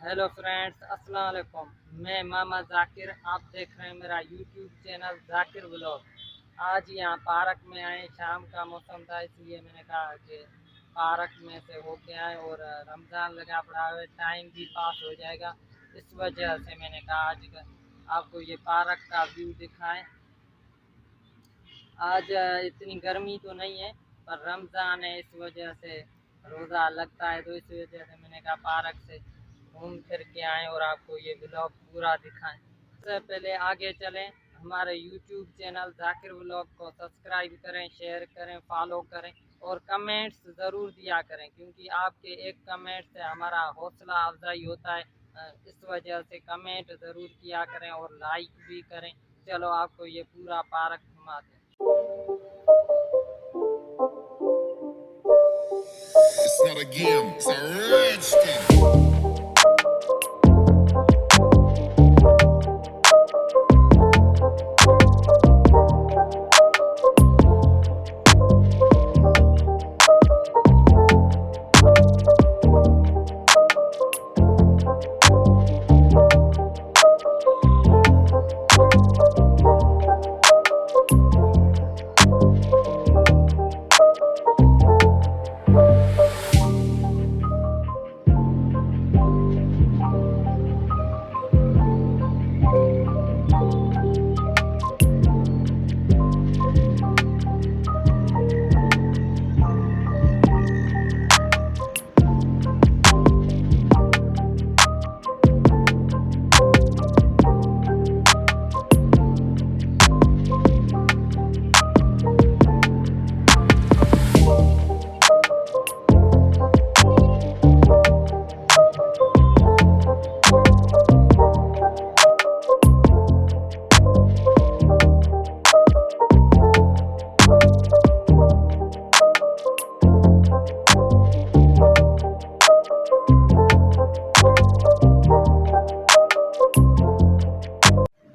Hello friends, अस्सलाम वालेकुम। मैं मामा जाकिर, आप देख रहे हैं मेरा यूट्यूब चैनल जाकिर व्लॉग। आज यहाँ पार्क में आए, शाम का मौसम था इसलिए मैंने कहा कि पार्क में से होके आए और रमज़ान लगा पड़ा है, टाइम भी पास हो जाएगा। इस वजह से मैंने कहा आज आपको ये पार्क का व्यू दिखाएं। आज इतनी गर्मी तो नहीं है पर रमज़ान है, इस वजह से रोज़ा लगता है, तो इस वजह से मैंने कहा पार्क से घूम फिर के आएँ और आपको ये ब्लॉग पूरा दिखाएं। सबसे पहले आगे चलें, हमारे यूट्यूब चैनल जाकिर व्लॉग को सब्सक्राइब करें, शेयर करें, फॉलो करें और कमेंट्स ज़रूर दिया करें, क्योंकि आपके एक कमेंट से हमारा हौसला अफजाई होता है। इस वजह से कमेंट ज़रूर किया करें और लाइक भी करें। चलो आपको ये पूरा पार्क घुमाते हैं। It's not a game, it's a rich thing.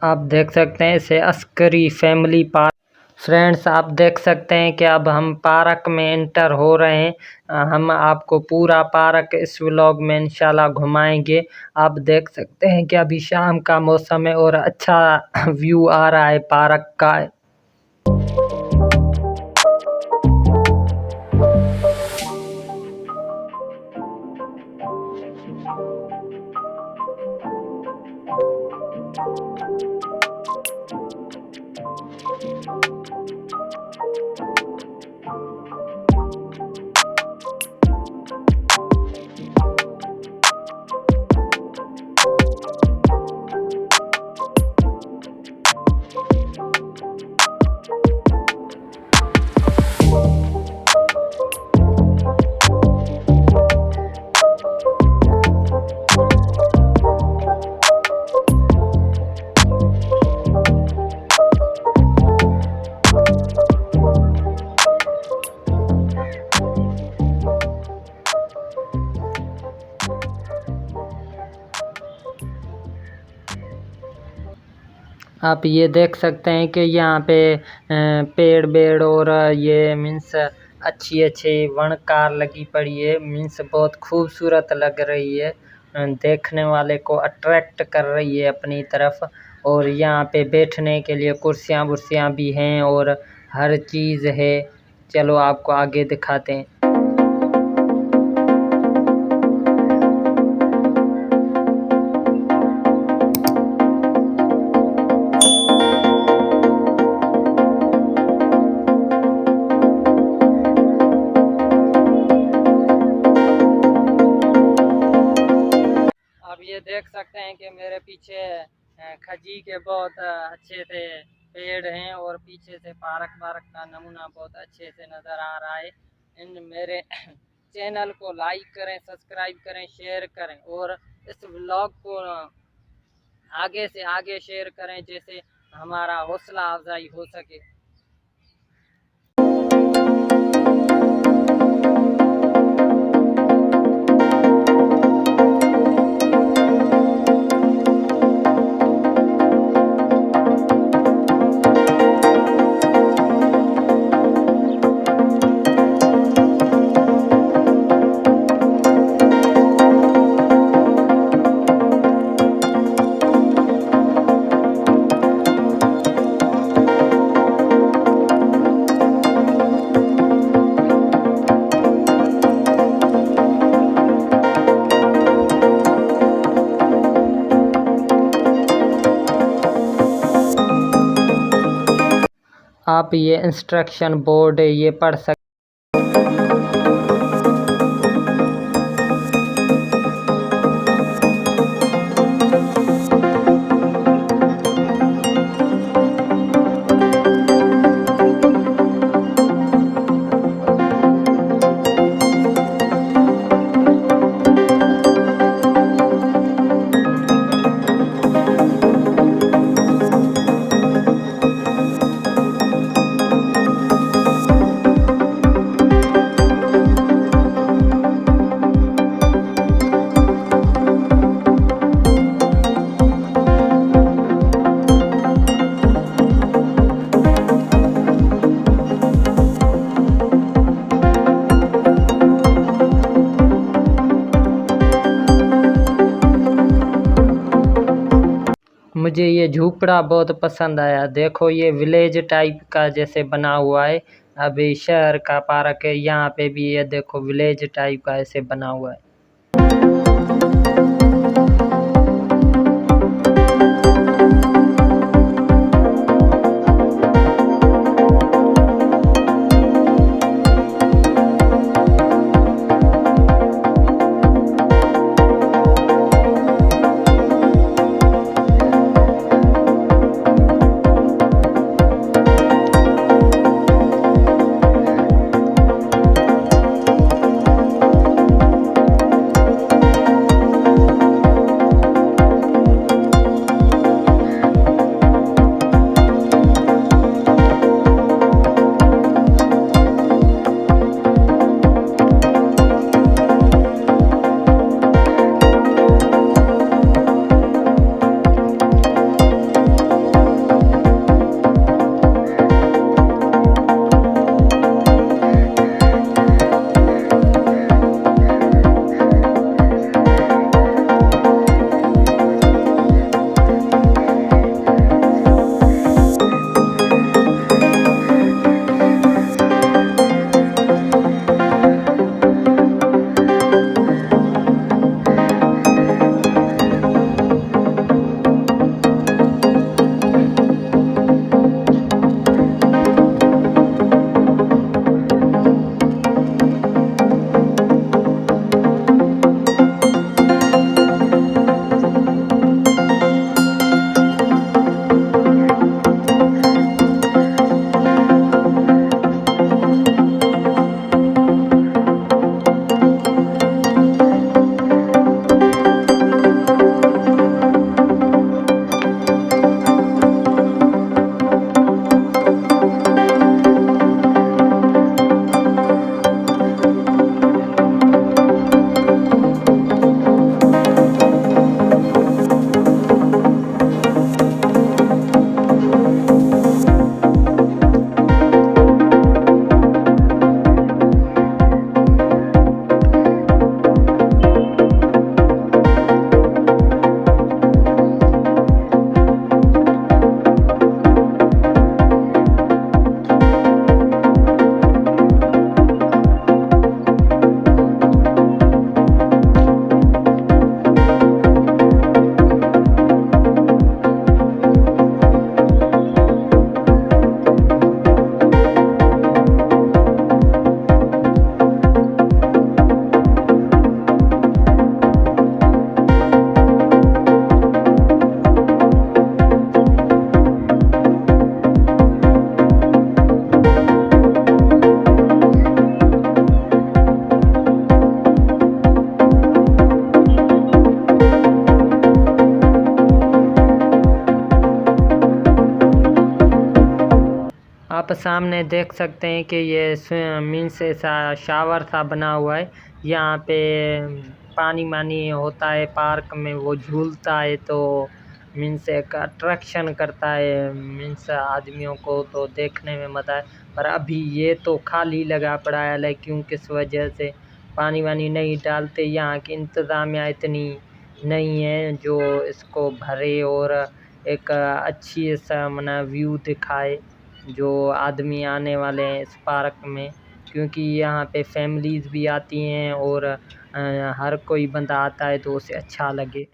आप देख सकते हैं इसे अस्करी फैमिली पार्क। फ्रेंड्स, आप देख सकते हैं कि अब हम पार्क में एंटर हो रहे हैं। हम आपको पूरा पार्क इस व्लॉग में इंशाल्लाह घुमाएंगे। आप देख सकते हैं कि अभी शाम का मौसम है और अच्छा व्यू आ रहा है पार्क का। आप ये देख सकते हैं कि यहाँ पे पेड़ बेड़ और ये मीन्स अच्छी अच्छी वनकार लगी पड़ी है। मीन्स बहुत खूबसूरत लग रही है, देखने वाले को अट्रैक्ट कर रही है अपनी तरफ। और यहाँ पे बैठने के लिए कुर्सियाँ वुर्सियाँ भी हैं और हर चीज़ है। चलो आपको आगे दिखाते हैं। अब ये देख सकते हैं कि मेरे पीछे खजी के बहुत अच्छे से पेड़ हैं और पीछे से पार्क का नमूना बहुत अच्छे से नज़र आ रहा है। इन मेरे चैनल को लाइक करें, सब्सक्राइब करें, शेयर करें और इस व्लॉग को आगे से आगे शेयर करें, जैसे हमारा हौसला अफजाई हो सके। आप ये इंस्ट्रक्शन बोर्ड ये पढ़ सकते। मुझे ये झोपड़ा बहुत पसंद आया। देखो ये विलेज टाइप का जैसे बना हुआ है। अभी शहर का पार्क है, यहाँ पे भी ये देखो विलेज टाइप का ऐसे बना हुआ है। आप सामने देख सकते हैं कि ये मीन्स ऐसा शावर सा बना हुआ है। यहाँ पे पानी मानी होता है पार्क में, वो झूलता है तो मीन्स एक अट्रैक्शन करता है मीन्स आदमियों को, तो देखने में मज़ा है। पर अभी ये तो खाली लगा पड़ा है, लेकिन किस वजह से पानी वानी नहीं डालते, यहाँ की इंतज़ामिया इतनी नहीं है जो इसको भरे और एक अच्छी सा मना व्यू दिखाए जो आदमी आने वाले हैं इस पार्क में, क्योंकि यहाँ पे फैमिलीज़ भी आती हैं और हर कोई बंदा आता है तो उसे अच्छा लगे।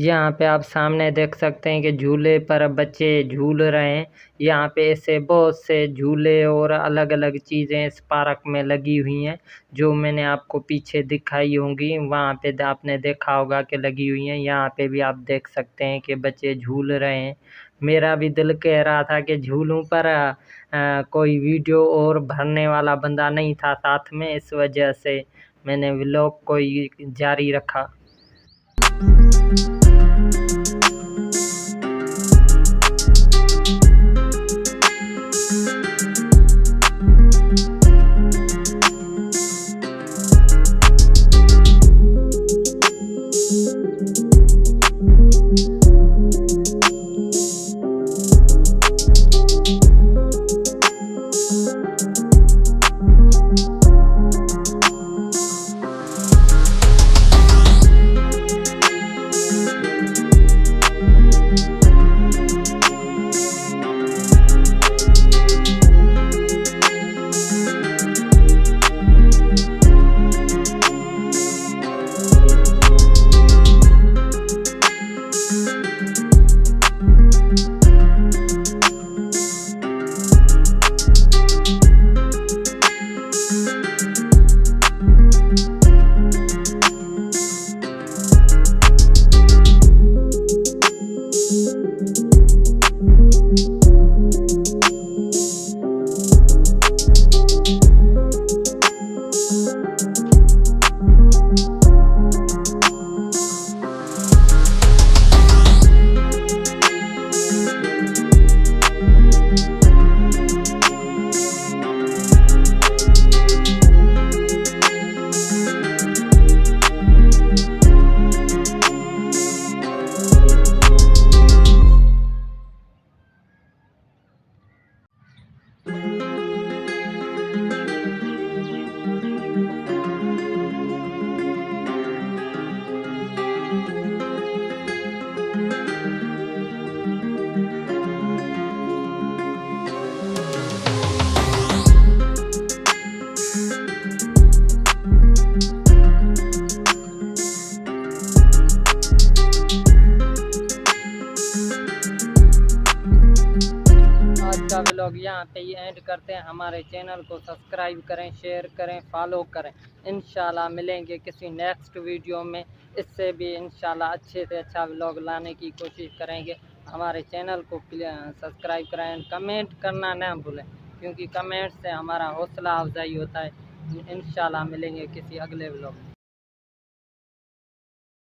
यहाँ पे आप सामने देख सकते हैं कि झूले पर बच्चे झूल रहे हैं। यहाँ पे ऐसे बहुत से झूले और अलग अलग चीज़ें इस पार्क में लगी हुई हैं, जो मैंने आपको पीछे दिखाई होंगी। वहाँ पे आपने देखा होगा कि लगी हुई हैं। यहाँ पे भी आप देख सकते हैं कि बच्चे झूल रहे हैं। मेरा भी दिल कह रहा था कि झूलूं, पर कोई वीडियो और भरने वाला बंदा नहीं था साथ में, इस वजह से मैंने व्लॉग को ही जारी रखा। का व्लॉग यहाँ पे ही एंड करते हैं। हमारे चैनल को सब्सक्राइब करें, शेयर करें, फॉलो करें। इंशाल्लाह मिलेंगे किसी नेक्स्ट वीडियो में। इससे भी इंशाल्लाह अच्छे से अच्छा व्लॉग लाने की कोशिश करेंगे। हमारे चैनल को सब्सक्राइब करें एंड कमेंट करना ना भूलें, क्योंकि कमेंट से हमारा हौसला अफजाई होता है। इंशाल्लाह मिलेंगे किसी अगले व्लॉग में।